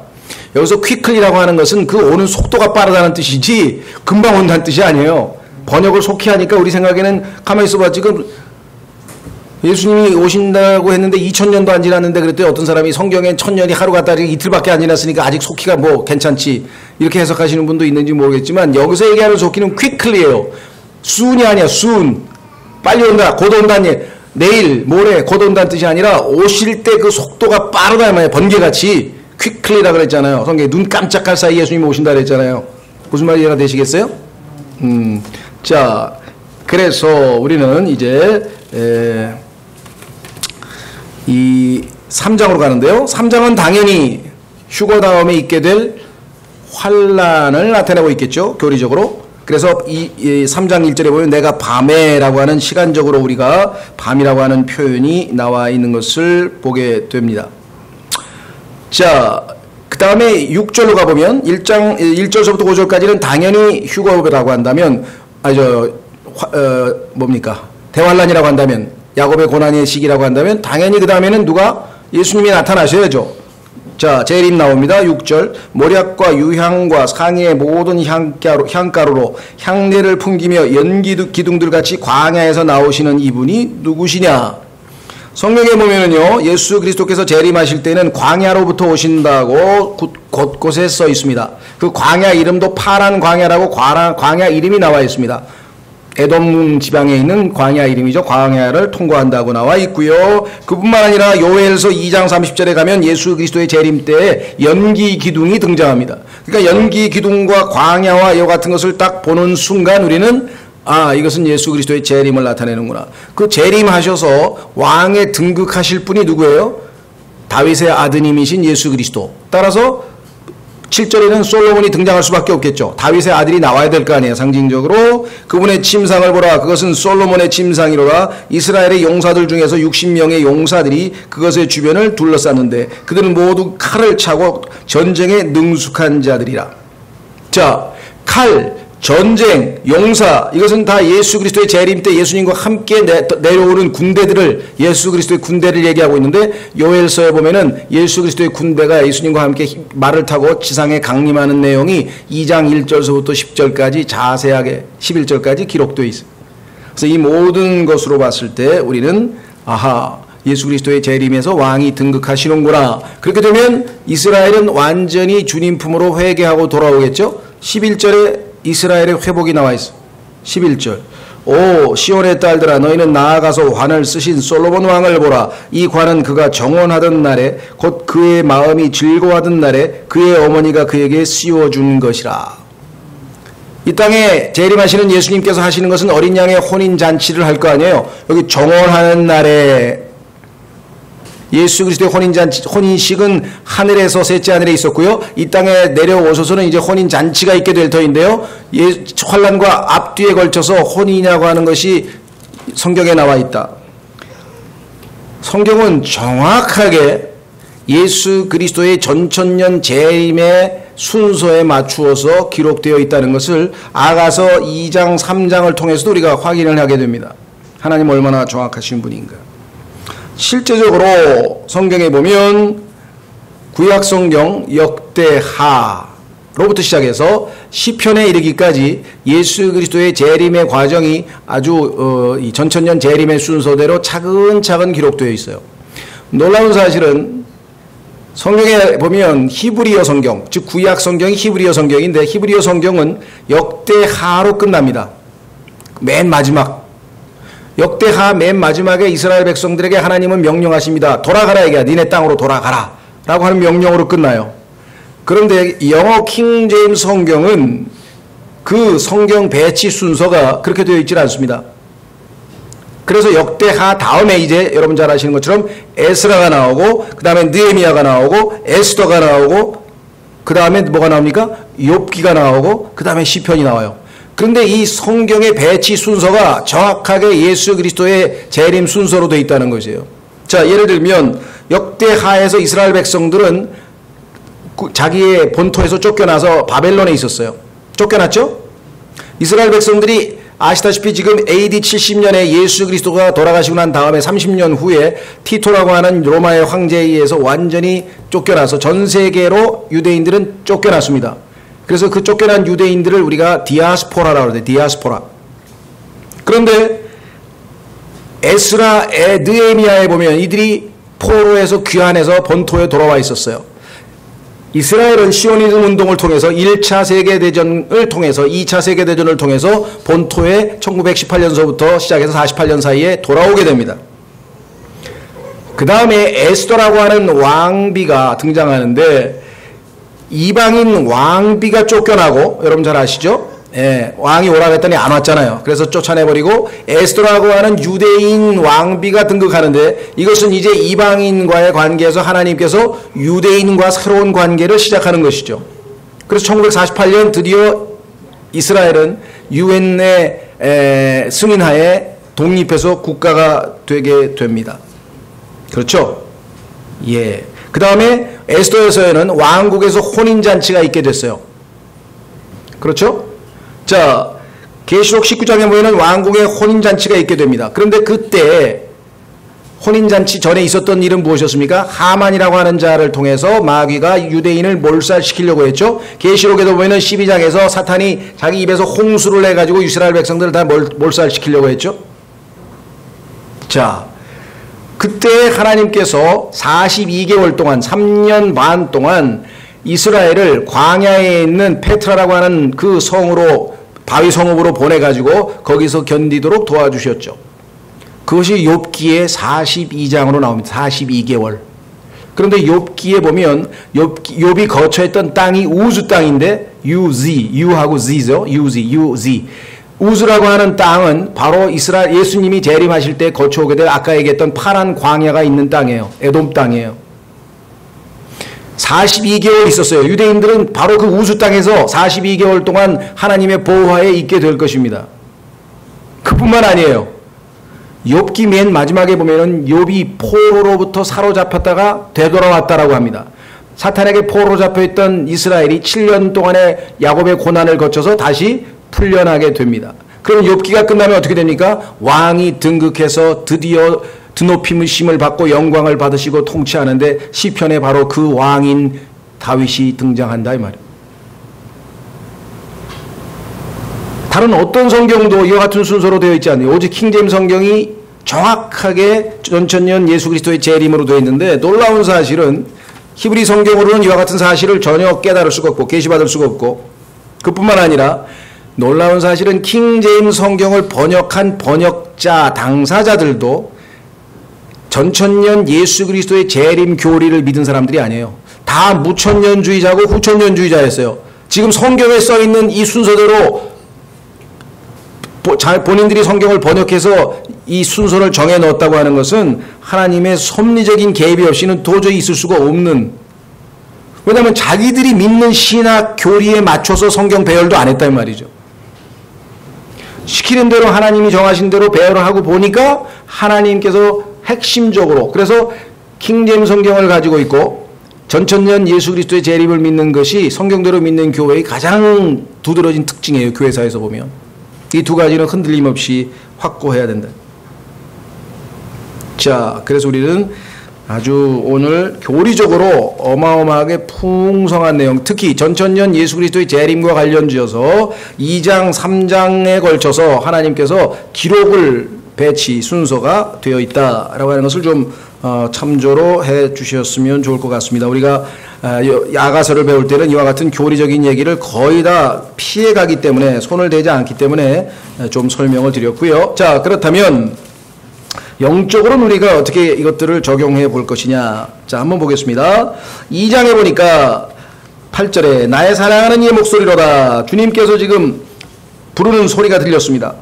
여기서 quickly라고 하는 것은 그 오는 속도가 빠르다는 뜻이지 금방 온다는 뜻이 아니에요. 번역을 속히 하니까 우리 생각에는 가만히 있어봐. 지금 예수님이 오신다고 했는데 2000년도 안 지났는데 그랬더니 어떤 사람이 성경엔 1000년이 하루 갔다 이틀밖에 안 지났으니까 아직 속히가 뭐 괜찮지 이렇게 해석하시는 분도 있는지 모르겠지만 여기서 얘기하는 속히는 quickly예요. soon이 아니야. soon. 빨리 온다. 곧 온다니. 내일, 모레, 곧 온다는 뜻이 아니라 오실 때 그 속도가 빠르다 말이에요. 번개같이 quickly라 그랬잖아요. 성경에 눈 깜짝할 사이에 예수님이 오신다 그랬잖아요. 무슨 말이 이해가 되시겠어요? 자, 그래서 우리는 이제 이 3장으로 가는데요. 3장은 당연히 휴거 다음에 있게 될 환란을 나타내고 있겠죠. 교리적으로. 그래서 이 3장 1절에 보면 내가 밤에라고 하는 시간적으로 우리가 밤이라고 하는 표현이 나와 있는 것을 보게 됩니다. 자, 그 다음에 6절로 가보면 1절서부터 5절까지는 당연히 휴거라고 한다면 뭡니까? 대환란이라고 한다면 야곱의 고난의 시기라고 한다면 당연히 그 다음에는 누가? 예수님이 나타나셔야죠. 자, 재림 나옵니다. 6절. 모략과 유향과 상의 모든 향가루로 향내를 풍기며 연기둥들 같이 광야에서 나오시는 이분이 누구시냐? 성경에 보면은요, 예수 그리스도께서 재림하실 때는 광야로부터 오신다고 곳곳에 써 있습니다. 그 광야 이름도 파란 광야라고 광야 이름이 나와 있습니다. 에돔 지방에 있는 광야 이름이죠. 광야를 통과한다고 나와 있고요. 그뿐만 아니라 요엘서 2장 30절에 가면 예수 그리스도의 재림 때에 연기 기둥이 등장합니다. 그러니까 연기 기둥과 광야와 이와 같은 것을 딱 보는 순간 우리는 이것은 예수 그리스도의 재림을 나타내는구나. 그 재림하셔서 왕에 등극하실 분이 누구예요? 다윗의 아드님이신 예수 그리스도. 따라서 7절에는 솔로몬이 등장할 수밖에 없겠죠. 다윗의 아들이 나와야 될 거 아니에요. 상징적으로 그분의 침상을 보라. 그것은 솔로몬의 침상이로라. 이스라엘의 용사들 중에서 60명의 용사들이 그것의 주변을 둘러쌌는데 그들은 모두 칼을 차고 전쟁에 능숙한 자들이라. 자, 칼, 전쟁, 용사, 이것은 다 예수 그리스도의 재림 때 예수님과 함께 내려오는 군대들을, 예수 그리스도의 군대를 얘기하고 있는데, 요엘서에 보면은 예수 그리스도의 군대가 예수님과 함께 말을 타고 지상에 강림하는 내용이 2장 1절서부터 10절까지 자세하게 11절까지 기록되어 있습니다. 그래서 이 모든 것으로 봤을 때 우리는 예수 그리스도의 재림에서 왕이 등극하시는구나. 그렇게 되면 이스라엘은 완전히 주님 품으로 회개하고 돌아오겠죠. 11절에 이스라엘의 회복이 나와 있어. 11절. 오 시온의 딸들아, 너희는 나아가서 관을 쓰신 솔로몬 왕을 보라. 이 관은 그가 정원하던 날에, 곧 그의 마음이 즐거워하던 날에 그의 어머니가 그에게 씌워준 것이라. 이 땅에 재림하시는 예수님께서 하시는 것은 어린 양의 혼인잔치를 할 거 아니에요. 여기 정원하는 날에 예수 그리스도의 혼인식은 하늘에서 셋째 하늘에 있었고요. 이 땅에 내려오셔서는 이제 혼인잔치가 있게 될 터인데요. 환란과 앞뒤에 걸쳐서 혼인이라고 하는 것이 성경에 나와 있다. 성경은 정확하게 예수 그리스도의 전천년 재림의 순서에 맞추어서 기록되어 있다는 것을 아가서 2장 3장을 통해서도 우리가 확인을 하게 됩니다. 하나님 얼마나 정확하신 분인가. 실제적으로 성경에 보면 구약성경 역대하로부터 시작해서 시편에 이르기까지 예수 그리스도의 재림의 과정이 아주 이 전천년 재림의 순서대로 차근차근 기록되어 있어요. 놀라운 사실은 성경에 보면 히브리어 성경, 즉 구약 성경이 히브리어 성경인데 히브리어 성경은 역대하로 끝납니다. 맨 마지막 역대하 맨 마지막에 이스라엘 백성들에게 하나님은 명령하십니다. 돌아가라, 이게 니네 땅으로 돌아가라 라고 하는 명령으로 끝나요. 그런데 영어 킹 제임스 성경은 그 성경 배치 순서가 그렇게 되어 있지 않습니다. 그래서 역대하 다음에 이제 여러분 잘 아시는 것처럼 에스라가 나오고, 그 다음에 느헤미야가 나오고, 에스더가 나오고, 그 다음에 뭐가 나옵니까? 욥기가 나오고, 그 다음에 시편이 나와요. 그런데 이 성경의 배치 순서가 정확하게 예수 그리스도의 재림 순서로 되어 있다는 것이에요. 자, 예를 들면 역대하에서 이스라엘 백성들은 자기의 본토에서 쫓겨나서 바벨론에 있었어요. 쫓겨났죠? 이스라엘 백성들이 아시다시피 지금 AD 70년에 예수 그리스도가 돌아가시고 난 다음에 30년 후에 티토라고 하는 로마의 황제에 의해서 완전히 쫓겨나서 전 세계로 유대인들은 쫓겨났습니다. 그래서 그 쫓겨난 유대인들을 우리가 디아스포라라고 그러죠. 디아스포라. 그런데 에스라, 느헤미야에 보면 이들이 포로에서 귀환해서 본토에 돌아와 있었어요. 이스라엘은 시오니즘 운동을 통해서 1차 세계대전을 통해서 2차 세계대전을 통해서 본토에 1918년서부터 시작해서 48년 사이에 돌아오게 됩니다. 그 다음에 에스더라고 하는 왕비가 등장하는데 이방인 왕비가 쫓겨나고 여러분 잘 아시죠? 예, 왕이 오라고 했더니 안 왔잖아요. 그래서 쫓아내버리고 에스더라고 하는 유대인 왕비가 등극하는데 이것은 이제 이방인과의 관계에서 하나님께서 유대인과 새로운 관계를 시작하는 것이죠. 그래서 1948년 드디어 이스라엘은 유엔의 승인하에 독립해서 국가가 되게 됩니다. 그렇죠? 예. 그 다음에 에스더에서는 왕국에서 혼인잔치가 있게 됐어요. 그렇죠? 자, 계시록 19장에 보면 왕궁에 혼인잔치가 있게 됩니다. 그런데 그때 혼인잔치 전에 있었던 일은 무엇이었습니까? 하만이라고 하는 자를 통해서 마귀가 유대인을 몰살시키려고 했죠. 계시록에도 보면 12장에서 사탄이 자기 입에서 홍수를 내가지고 이스라엘 백성들을 다 몰살시키려고 했죠. 자, 그때 하나님께서 42개월 동안 3년 반 동안 이스라엘을 광야에 있는 페트라라고 하는 그 성으로 바위 성읍으로 보내가지고 거기서 견디도록 도와주셨죠. 그것이 욥기의 42장으로 나옵니다. 42개월. 그런데 욥기에 보면 욥이 거처했던 땅이 우즈 땅인데 U하고 Z죠. UZ. 우즈라고 하는 땅은 바로 이스라엘 예수님이 재림하실 때 거쳐오게 될 아까 얘기했던 파란 광야가 있는 땅이에요. 에돔 땅이에요. 42개월 있었어요. 유대인들은 바로 그 우주 땅에서 42개월 동안 하나님의 보호하에 있게 될 것입니다. 그뿐만 아니에요. 욥기 맨 마지막에 보면은 욥이 포로로부터 사로잡혔다가 되돌아왔다라고 합니다. 사탄에게 포로로 잡혀있던 이스라엘이 7년 동안의 야곱의 고난을 거쳐서 다시 풀려나게 됩니다. 그럼 욥기가 끝나면 어떻게 됩니까? 왕이 등극해서 드디어 드높임을 받고 영광을 받으시고 통치하는데 시편에 바로 그 왕인 다윗이 등장한다 이 말이에요. 다른 어떤 성경도 이와 같은 순서로 되어 있지 않아요. 오직 킹제임 성경이 정확하게 전천년 예수 그리스도의 재림으로 되어 있는데 놀라운 사실은 히브리 성경으로는 이와 같은 사실을 전혀 깨달을 수가 없고 계시받을 수가 없고 그뿐만 아니라 놀라운 사실은 킹제임 성경을 번역한 번역자 당사자들도 전천년 예수 그리스도의 재림 교리를 믿은 사람들이 아니에요. 다 무천년주의자고 후천년주의자였어요. 지금 성경에 써있는 이 순서대로 본인들이 성경을 번역해서 이 순서를 정해 넣었다고 하는 것은 하나님의 섭리적인 개입이 없이는 도저히 있을 수가 없는, 왜냐하면 자기들이 믿는 신학 교리에 맞춰서 성경 배열도 안 했단 말이죠. 시키는 대로 하나님이 정하신 대로 배열을 하고 보니까 하나님께서 핵심적으로, 그래서 킹제임 성경을 가지고 있고 전천년 예수 그리스도의 재림을 믿는 것이 성경대로 믿는 교회의 가장 두드러진 특징이에요. 교회사에서 보면 이 두 가지는 흔들림 없이 확고해야 된다. 자, 그래서 우리는 아주 오늘 교리적으로 어마어마하게 풍성한 내용, 특히 전천년 예수 그리스도의 재림과 관련지어서 2장 3장에 걸쳐서 하나님께서 기록을 배치 순서가 되어 있다라고 하는 것을 좀 참조로 해 주셨으면 좋을 것 같습니다. 우리가 야가서를 배울 때는 이와 같은 교리적인 얘기를 거의 다 피해가기 때문에, 손을 대지 않기 때문에 좀 설명을 드렸고요. 자, 그렇다면 영적으로는 우리가 어떻게 이것들을 적용해 볼 것이냐. 자, 한번 보겠습니다. 2장에 보니까 8절에 나의 사랑하는 이의 목소리로다. 주님께서 지금 부르는 소리가 들렸습니다.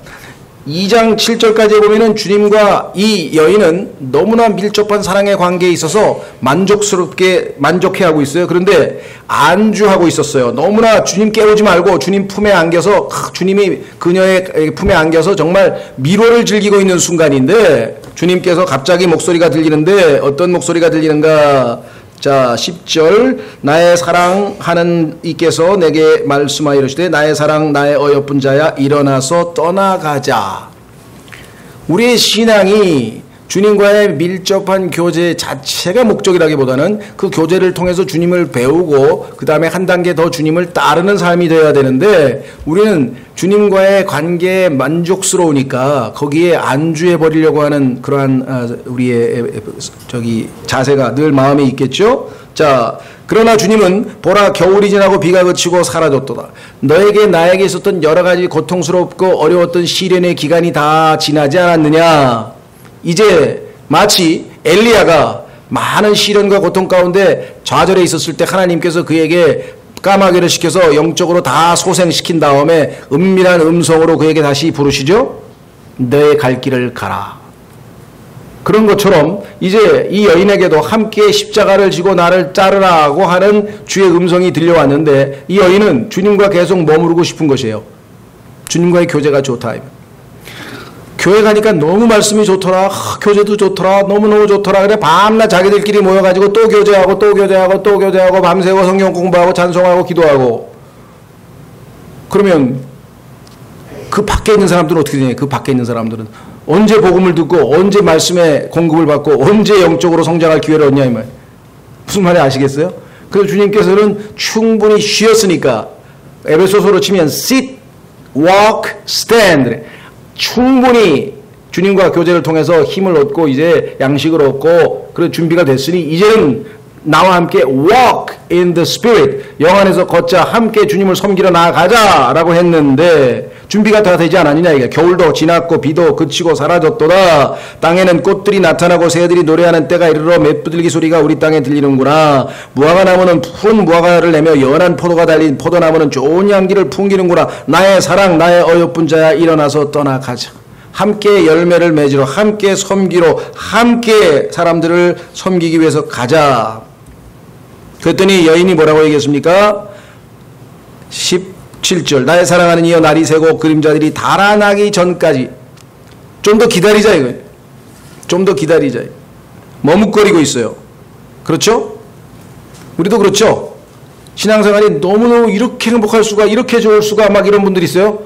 2장 7절까지 보면은 주님과 이 여인은 너무나 밀접한 사랑의 관계에 있어서 만족해하고 있어요. 그런데 안주하고 있었어요. 너무나 주님 깨우지 말고 주님 품에 안겨서, 주님이 그녀의 품에 안겨서 정말 미로를 즐기고 있는 순간인데 주님께서 갑자기 목소리가 들리는데 어떤 목소리가 들리는가? 자, 10절. 나의 사랑하는 이께서 내게 말씀하여 이르시되 나의 사랑 나의 어여쁜 자야 일어나서 떠나가자. 우리의 신앙이 주님과의 밀접한 교제 자체가 목적이라기보다는 그 교제를 통해서 주님을 배우고 그 다음에 한 단계 더 주님을 따르는 삶이 되어야 되는데 우리는 주님과의 관계에 만족스러우니까 거기에 안주해 버리려고 하는 그러한 우리의 자세가 늘 마음에 있겠죠. 자, 그러나 주님은 보라 겨울이 지나고 비가 그치고 사라졌도다. 너에게 나에게 있었던 여러 가지 고통스럽고 어려웠던 시련의 기간이 다 지나지 않았느냐. 이제 마치 엘리야가 많은 시련과 고통 가운데 좌절해 있었을 때 하나님께서 그에게 까마귀를 시켜서 영적으로 다 소생시킨 다음에 은밀한 음성으로 그에게 다시 부르시죠. 너의 갈 길을 가라. 그런 것처럼 이제 이 여인에게도 함께 십자가를 지고 나를 따르라고 하는 주의 음성이 들려왔는데 이 여인은 주님과 계속 머무르고 싶은 것이에요. 주님과의 교제가 좋다. 교회 가니까 너무 말씀이 좋더라. 교제도 좋더라. 너무너무 좋더라. 그래 밤낮 자기들끼리 모여가지고 또 교제하고 또 교제하고 또 교제하고 밤새고 성경 공부하고 찬송하고 기도하고. 그러면 그 밖에 있는 사람들은 어떻게 되냐. 그 밖에 있는 사람들은 언제 복음을 듣고 언제 말씀에 공급을 받고 언제 영적으로 성장할 기회를 얻냐 이 말. 무슨 말인지 아시겠어요? 그래서 주님께서는 충분히 쉬었으니까 에베소서로 치면 sit, walk, stand. 충분히 주님과 교제를 통해서 힘을 얻고 이제 양식을 얻고 그런 준비가 됐으니 이제는 나와 함께 walk in the spirit 영 안에서 걷자 함께 주님을 섬기러 나아가자라고 했는데 준비가 다 되지 않았느냐 이게. 겨울도 지났고 비도 그치고 사라졌도다. 땅에는 꽃들이 나타나고 새들이 노래하는 때가 이르러 맷부들기 소리가 우리 땅에 들리는구나. 무화과 나무는 푸른 무화과를 내며 연한 포도가 달린 포도나무는 좋은 향기를 풍기는구나. 나의 사랑 나의 어여쁜 자야 일어나서 떠나가자. 함께 열매를 맺으러 함께 섬기러 함께 사람들을 섬기기 위해서 가자. 그랬더니 여인이 뭐라고 얘기했습니까? 17절 나의 사랑하는 이여 날이 새고 그림자들이 달아나기 전까지 좀 더 기다리자 이거예요. 좀 더 기다리자. 머뭇거리고 있어요. 그렇죠? 우리도 그렇죠? 신앙생활이 너무너무 이렇게 행복할 수가 이렇게 좋을 수가 막 이런 분들이 있어요.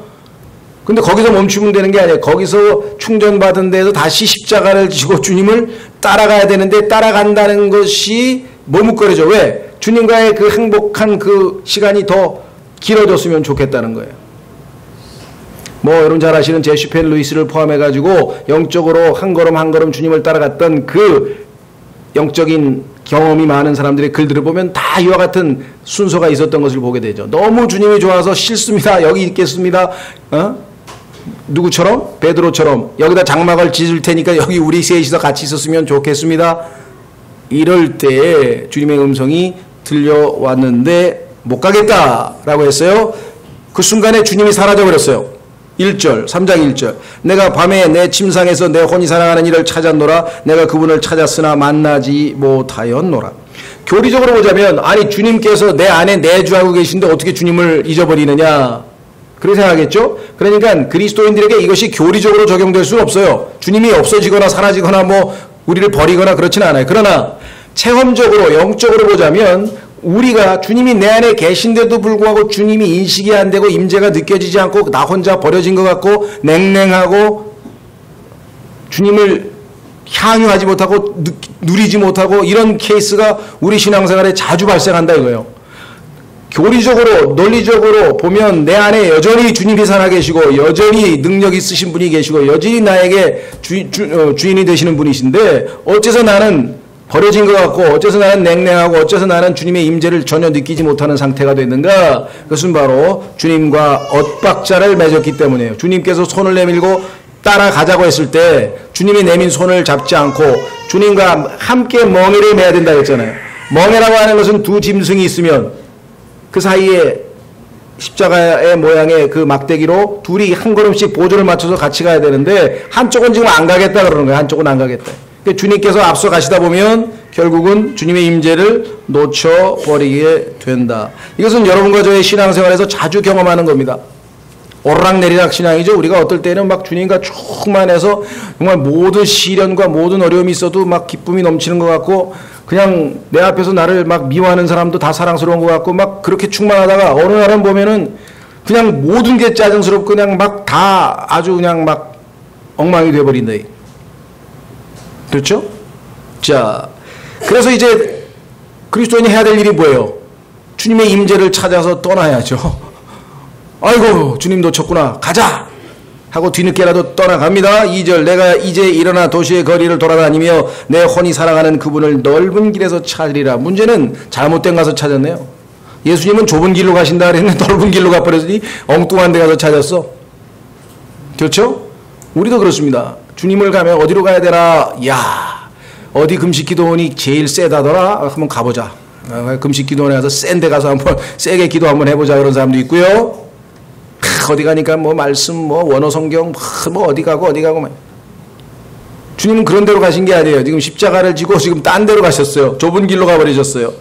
근데 거기서 멈추면 되는 게 아니에요. 거기서 충전받은 데에서 다시 십자가를 지고 주님을 따라가야 되는데 따라간다는 것이 머뭇거리죠. 왜? 주님과의 그 행복한 그 시간이 더 길어졌으면 좋겠다는 거예요. 뭐 여러분 잘 아시는 제시 펜 루이스를 포함해가지고 영적으로 한 걸음 한 걸음 주님을 따라갔던 그 영적인 경험이 많은 사람들의 글들을 보면 다 이와 같은 순서가 있었던 것을 보게 되죠. 너무 주님이 좋아서 싫습니다. 여기 있겠습니다. 누구처럼? 베드로처럼 여기다 장막을 짓을 테니까 여기 우리 셋이서 같이 있었으면 좋겠습니다. 이럴 때 주님의 음성이 들려왔는데 못 가겠다라고 했어요. 그 순간에 주님이 사라져버렸어요. 1절 3장 1절 내가 밤에 내 침상에서 내 혼이 사랑하는 이를 찾았노라. 내가 그분을 찾았으나 만나지 못하였노라. 교리적으로 보자면 아니 주님께서 내 안에 내주하고 계신데 어떻게 주님을 잊어버리느냐 그렇게 생각하겠죠. 그러니까 그리스도인들에게 이것이 교리적으로 적용될 수는 없어요. 주님이 없어지거나 사라지거나 뭐 우리를 버리거나 그렇지는 않아요. 그러나 체험적으로 영적으로 보자면 우리가 주님이 내 안에 계신데도 불구하고 주님이 인식이 안 되고 임재가 느껴지지 않고 나 혼자 버려진 것 같고 냉랭하고 주님을 향유하지 못하고 누리지 못하고 이런 케이스가 우리 신앙생활에 자주 발생한다 이거예요. 교리적으로 논리적으로 보면 내 안에 여전히 주님이 살아계시고 여전히 능력 있으신 분이 계시고 여전히 나에게 주인이 되시는 분이신데 어째서 나는 버려진 것 같고 어째서 나는 냉랭하고 어째서 나는 주님의 임재를 전혀 느끼지 못하는 상태가 됐는가? 그것은 바로 주님과 엇박자를 맺었기 때문이에요. 주님께서 손을 내밀고 따라가자고 했을 때 주님이 내민 손을 잡지 않고 주님과 함께 멍에를 매야 된다 했잖아요. 멍에라고 하는 것은 두 짐승이 있으면 그 사이에 십자가의 모양의 그 막대기로 둘이 한 걸음씩 보조를 맞춰서 같이 가야 되는데 한쪽은 지금 안 가겠다 그러는 거예요. 한쪽은 안 가겠다. 주님께서 앞서 가시다 보면 결국은 주님의 임재를 놓쳐버리게 된다. 이것은 여러분과 저의 신앙생활에서 자주 경험하는 겁니다. 오르락내리락 신앙이죠. 우리가 어떨 때는 막 주님과 충만해서 정말 모든 시련과 모든 어려움이 있어도 막 기쁨이 넘치는 것 같고, 그냥 내 앞에서 나를 막 미워하는 사람도 다 사랑스러운 것 같고, 막 그렇게 충만하다가 어느 날은 보면은 그냥 모든 게 짜증스럽고 그냥 막 다 아주 그냥 막 엉망이 돼버린다. 그렇죠? 자, 그래서 이제 그리스도인이 해야 될 일이 뭐예요? 주님의 임재를 찾아서 떠나야죠. 아이고 주님 놓쳤구나, 가자 하고 뒤늦게라도 떠나갑니다. 2절, 내가 이제 일어나 도시의 거리를 돌아다니며 내 혼이 사랑하는 그분을 넓은 길에서 찾으리라. 문제는 잘못된 가서 찾았네요. 예수님은 좁은 길로 가신다 그랬는데 넓은 길로 가버렸으니 엉뚱한 데 가서 찾았어. 그렇죠? 우리도 그렇습니다. 주님을 가면 어디로 가야 되나? 야, 어디 금식 기도원이 제일 세다더라? 한번 가보자. 금식 기도원에 가서 센 데 가서 한번 세게 기도 한번 해보자, 그런 사람도 있고요. 어디 가니까 뭐 말씀, 뭐 원어 성경, 뭐 어디 가고 주님은 그런 데로 가신 게 아니에요. 지금 십자가를 지고 지금 딴 데로 가셨어요. 좁은 길로 가버리셨어요.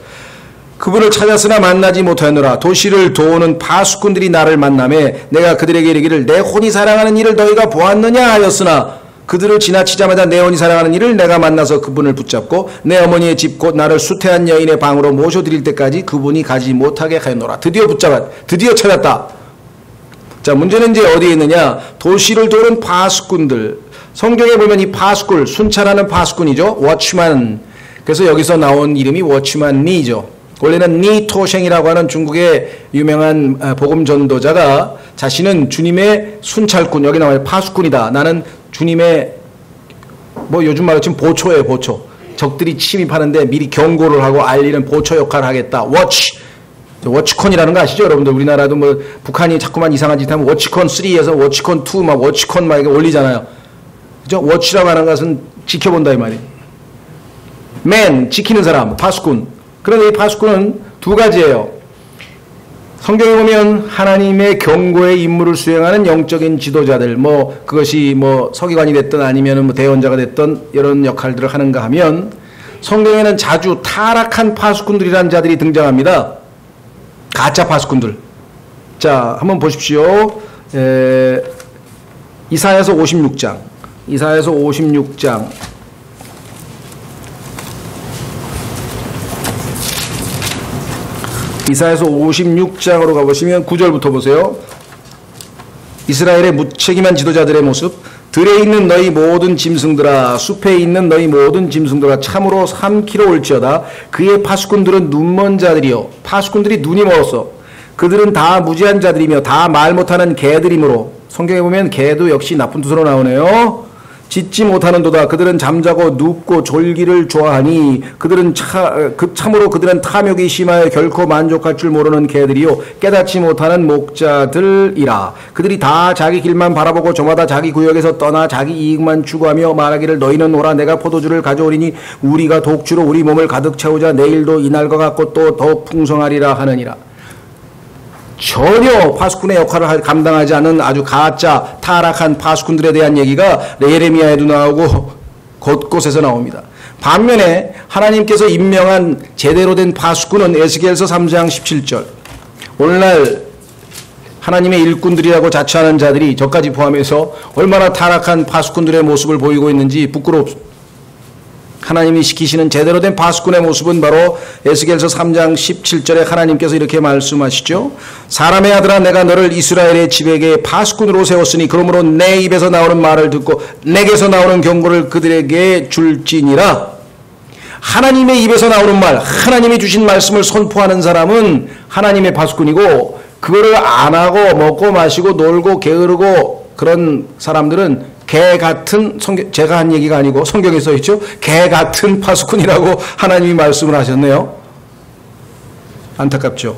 그분을 찾았으나 만나지 못하느라 도시를 도우는 파수꾼들이 나를 만나매 내가 그들에게 이르기를 내 혼이 사랑하는 이를 너희가 보았느냐 하였으나 그들을 지나치자마자 내 혼이 사랑하는 이를 내가 만나서 그분을 붙잡고 내 어머니의 집 곧 나를 수태한 여인의 방으로 모셔드릴 때까지 그분이 가지 못하게 하였노라. 드디어 찾았다. 자, 문제는 이제 어디에 있느냐? 도시를 도는 파수꾼들. 성경에 보면 이 파수꾼, 순찰하는 파수꾼이죠. 워치만. 그래서 여기서 나온 이름이 워치만 니죠. 원래는 니 토셴이라고 하는 중국의 유명한 복음 전도자가 자신은 주님의 순찰꾼, 여기 나와요. 파수꾼이다. 나는 주님의 뭐 요즘 말로 치면 보초예요. 보초. 적들이 침입하는데 미리 경고를 하고 알리는 보초 역할을 하겠다. 워치콘이라는 거 아시죠? 여러분들 우리나라도 뭐 북한이 자꾸만 이상한 짓 하면 워치콘 3에서 워치콘 2 막 워치콘 막 이렇게 올리잖아요. 그죠? 워치라고 하는 것은 지켜본다 이 말이에요. 맨, 지키는 사람, 파수꾼. 그런데 이 파수꾼은 두 가지예요. 성경에 보면 하나님의 경고의 임무를 수행하는 영적인 지도자들, 뭐 그것이 뭐 서기관이 됐든 아니면 뭐 대원자가 됐든 이런 역할들을 하는가 하면 성경에는 자주 타락한 파수꾼들이라는 자들이 등장합니다. 가짜 파수꾼들. 자, 한번 보십시오. 이사야서 56장. 이사야서 56장. 이사야서 56장으로 가보시면 9절부터 보세요. 이스라엘의 무책임한 지도자들의 모습. 들에 있는 너희 모든 짐승들아, 숲에 있는 너희 모든 짐승들아, 참으로 삼키러 올지어다. 그의 파수꾼들은 눈먼 자들이요, 파수꾼들이 눈이 멀었어. 그들은 다 무지한 자들이며 다 말 못하는 개들이므로. 성경에 보면 개도 역시 나쁜 뜻으로 나오네요. 짖지 못하는도다. 그들은 잠자고 눕고 졸기를 좋아하니 참으로 그들은 탐욕이 심하여 결코 만족할 줄 모르는 개들이요 깨닫지 못하는 목자들이라. 그들이 다 자기 길만 바라보고 저마다 자기 구역에서 떠나 자기 이익만 추구하며 말하기를 너희는 오라, 내가 포도주를 가져오리니 우리가 독주로 우리 몸을 가득 채우자. 내일도 이날과 같고 또 더 풍성하리라 하느니라. 전혀 파수꾼의 역할을 감당하지 않은 아주 가짜 타락한 파수꾼들에 대한 얘기가 예레미야에도 나오고 곳곳에서 나옵니다. 반면에 하나님께서 임명한 제대로 된 파수꾼은 에스겔서 3장 17절. 오늘날 하나님의 일꾼들이라고 자처하는 자들이 저까지 포함해서 얼마나 타락한 파수꾼들의 모습을 보이고 있는지 부끄럽습니다. 하나님이 시키시는 제대로 된 파수꾼의 모습은 바로 에스겔서 3장 17절에 하나님께서 이렇게 말씀하시죠. 사람의 아들아, 내가 너를 이스라엘의 집에게 파수꾼으로 세웠으니 그러므로 내 입에서 나오는 말을 듣고 내게서 나오는 경고를 그들에게 줄지니라. 하나님의 입에서 나오는 말, 하나님이 주신 말씀을 선포하는 사람은 하나님의 파수꾼이고, 그거를 안 하고 먹고 마시고 놀고 게으르고 그런 사람들은 개 같은, 제가 한 얘기가 아니고 성경에 써있죠. 개 같은 파수꾼이라고 하나님이 말씀을 하셨네요. 안타깝죠.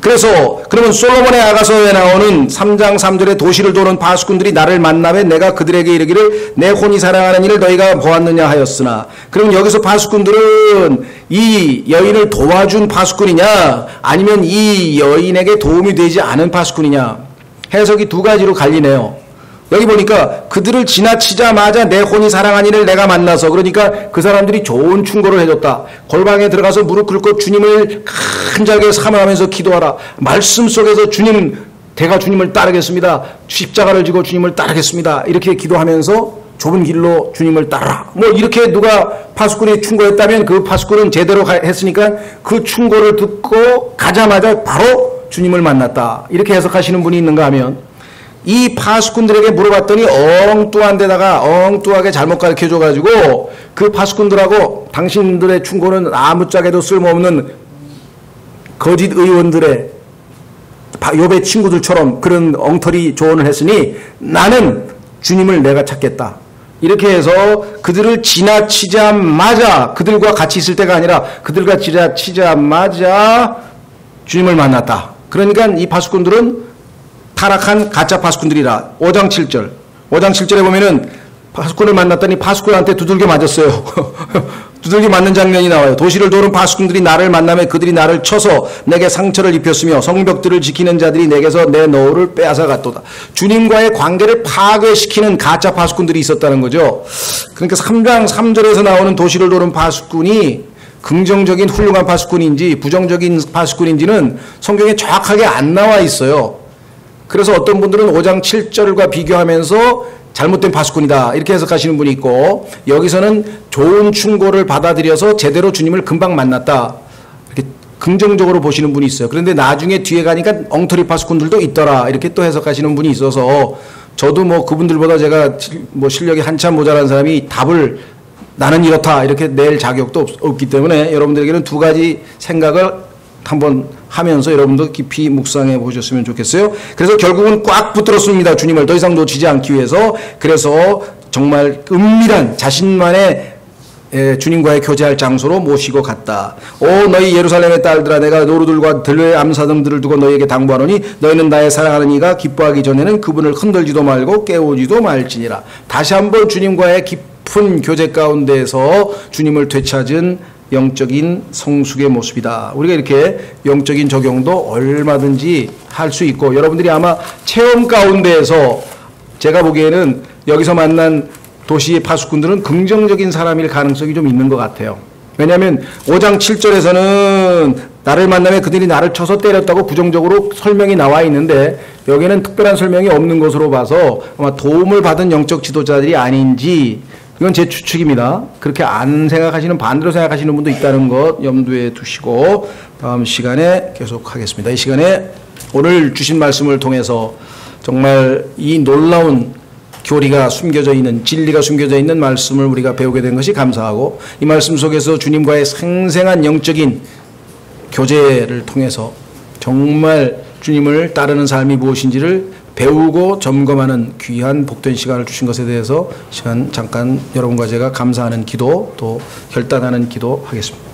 그래서 그러면 솔로몬의 아가서에 나오는 3장 3절에 도시를 도는 파수꾼들이 나를 만나매 내가 그들에게 이르기를 내 혼이 사랑하는 이를 너희가 보았느냐 하였으나, 그럼 여기서 파수꾼들은 이 여인을 도와준 파수꾼이냐 아니면 이 여인에게 도움이 되지 않은 파수꾼이냐, 해석이 두 가지로 갈리네요. 여기 보니까 그들을 지나치자마자 내 혼이 사랑한 이를 내가 만나서, 그러니까 그 사람들이 좋은 충고를 해줬다. 골방에 들어가서 무릎 꿇고 주님을 간절하게 사모하면서 기도하라. 말씀 속에서 주님 내가 주님을 따르겠습니다. 십자가를 지고 주님을 따르겠습니다. 이렇게 기도하면서 좁은 길로 주님을 따라. 뭐 이렇게 누가 파수꾼이 충고했다면 그 파수꾼은 제대로 했으니까 그 충고를 듣고 가자마자 바로 주님을 만났다. 이렇게 해석하시는 분이 있는가 하면 이 파수꾼들에게 물어봤더니 엉뚱한 데다가 엉뚱하게 잘못 가르쳐줘가지고 그 파수꾼들하고 당신들의 충고는 아무짝에도 쓸모없는 거짓 의원들의 욥의 친구들처럼 그런 엉터리 조언을 했으니 나는 주님을 내가 찾겠다. 이렇게 해서 그들을 지나치자마자 그들과 같이 있을 때가 아니라 그들과 지나치자마자 주님을 만났다. 그러니까 이 파수꾼들은 타락한 가짜 파수꾼들이라. 5장 7절. 5장 7절에 보면은 파수꾼을 만났더니 파수꾼한테 두들겨 맞았어요. 두들겨 맞는 장면이 나와요. 도시를 도는 파수꾼들이 나를 만나며 그들이 나를 쳐서 내게 상처를 입혔으며 성벽들을 지키는 자들이 내게서 내 너울을 빼앗아 갔도다. 주님과의 관계를 파괴시키는 가짜 파수꾼들이 있었다는 거죠. 그러니까 3장 3절에서 나오는 도시를 도는 파수꾼이 긍정적인 훌륭한 파수꾼인지 부정적인 파수꾼인지는 성경에 정확하게 안 나와 있어요. 그래서 어떤 분들은 5장 7절과 비교하면서 잘못된 파수꾼이다 이렇게 해석하시는 분이 있고, 여기서는 좋은 충고를 받아들여서 제대로 주님을 금방 만났다 이렇게 긍정적으로 보시는 분이 있어요. 그런데 나중에 뒤에 가니까 엉터리 파수꾼들도 있더라 이렇게 또 해석하시는 분이 있어서, 저도 뭐 그분들보다 제가 뭐 실력이 한참 모자란 사람이 답을 나는 이렇다 이렇게 낼 자격도 없기 때문에 여러분들에게는 두 가지 생각을 한번 하면서 여러분도 깊이 묵상해 보셨으면 좋겠어요. 그래서 결국은 꽉 붙들었습니다. 주님을 더 이상 놓치지 않기 위해서. 그래서 정말 은밀한 자신만의 주님과의 교제할 장소로 모시고 갔다. 오 너희 예루살렘의 딸들아, 내가 노루들과 들의 암사등들을 두고 너희에게 당부하노니 너희는 나의 사랑하는 이가 기뻐하기 전에는 그분을 흔들지도 말고 깨우지도 말지니라. 다시 한번 주님과의 깊은 교제 가운데에서 주님을 되찾은 영적인 성숙의 모습이다. 우리가 이렇게 영적인 적용도 얼마든지 할 수 있고, 여러분들이 아마 체험 가운데에서 제가 보기에는 여기서 만난 도시의 파수꾼들은 긍정적인 사람일 가능성이 좀 있는 것 같아요. 왜냐하면 5장 7절에서는 나를 만나면 그들이 나를 쳐서 때렸다고 부정적으로 설명이 나와 있는데, 여기는 특별한 설명이 없는 것으로 봐서 아마 도움을 받은 영적 지도자들이 아닌지, 이건 제 추측입니다. 그렇게 안 생각하시는, 반대로 생각하시는 분도 있다는 것 염두에 두시고 다음 시간에 계속하겠습니다. 이 시간에 오늘 주신 말씀을 통해서 정말 이 놀라운 교리가 숨겨져 있는, 진리가 숨겨져 있는 말씀을 우리가 배우게 된 것이 감사하고, 이 말씀 속에서 주님과의 생생한 영적인 교제를 통해서 정말 주님을 따르는 삶이 무엇인지를 배우고 점검하는 귀한 복된 시간을 주신 것에 대해서 시간 잠깐 여러분과 제가 감사하는 기도 또 결단하는 기도 하겠습니다.